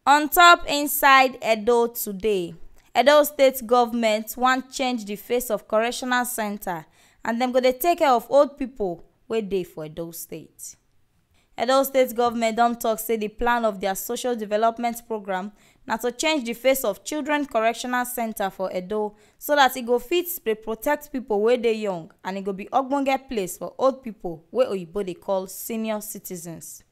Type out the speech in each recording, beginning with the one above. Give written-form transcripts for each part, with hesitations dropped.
On top inside Edo today, Edo State Government wan change the face of correctional center and dem go dey take care of old people wey dey for Edo State. Edo State Government don talk say the plan of their social development program na to change the face of Children Correctional Center for Edo so that e go fit dey protect people wey dey young and e go be ogbonge place for old people wey oyibo dey call senior citizens.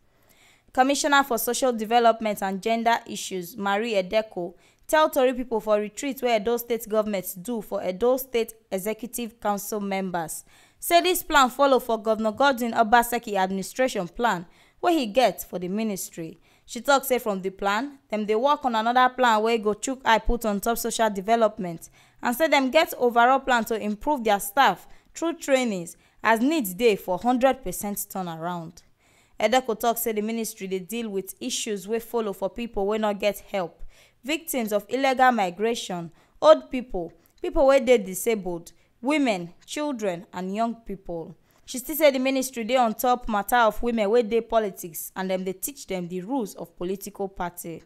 Commissioner for Social Development and Gender Issues, Edeko, tell Tori people for retreat wey Edo State Government do for Edo State Executive Council members, say this plan follow for Governor Godwin Obaseki administration plan wey he get for the ministry. She talk say from the plan, dem dey work on another plan wey go chook eye put on top social development and say dem get overall plan to improve their staff through trainings as needs dey for 100% turnaround. Edeko talk say the ministry dey deal with issues wey follow for people wey no get help, victims of illegal migration, old people, people wey dey disabled, women, children and young people. She still say the ministry dey on top matter of women wey dey politics and dem dey teach dem the rules of political party.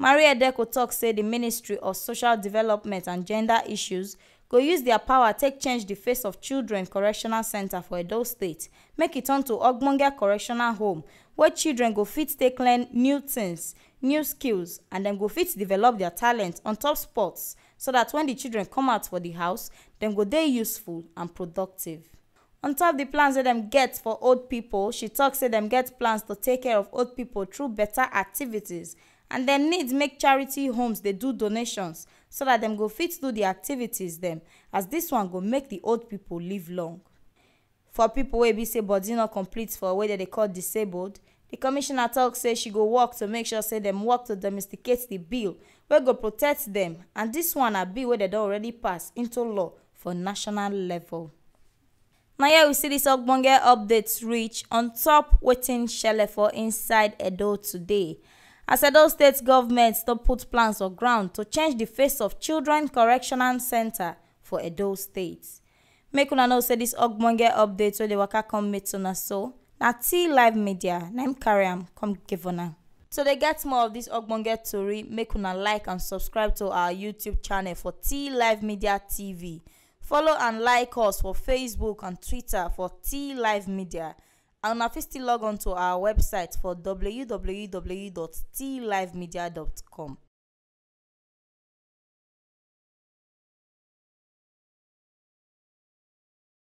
Edeko talk say the Ministry of Social Development and Gender Issues go use their power take change the face of Children Correctional Center for Edo State, make it turn to ogbonge correctional home where children go fit take learn new things, new skills, and dem go fit develop their talent on top sports so that when the children come out for the house, dem go dey useful and productive. On top the plans wey dem get for old people, she talk say dem get plans to take care of old people through better activities and dem need make charity homes dey do donations so that dem go fit do the activities dem, as this one go make the old people live long. For people wey be say body no complete for wey dem dey call disabled, the commissioner talk say she go work to make sure say dem work to domesticate the bill wey go protect dem, and this one na bill wey dem don already pass into law for national level. Now here we see this ogbonge updates reach on top wetin shele for inside Edo today. As Edo State Government don put plans on ground to change the face of Children Correctional Center for Edo State. Make una know say this ogbonge update wey dey waka come meet una so na T Live Media na im carry am come give una. So dey get more of this ogbonge tori, make una like and subscribe to our YouTube channel for T Live Media TV. Follow and like us for Facebook and Twitter for T Live Media. And una fit still log on to our website for www.tlivemedia.com.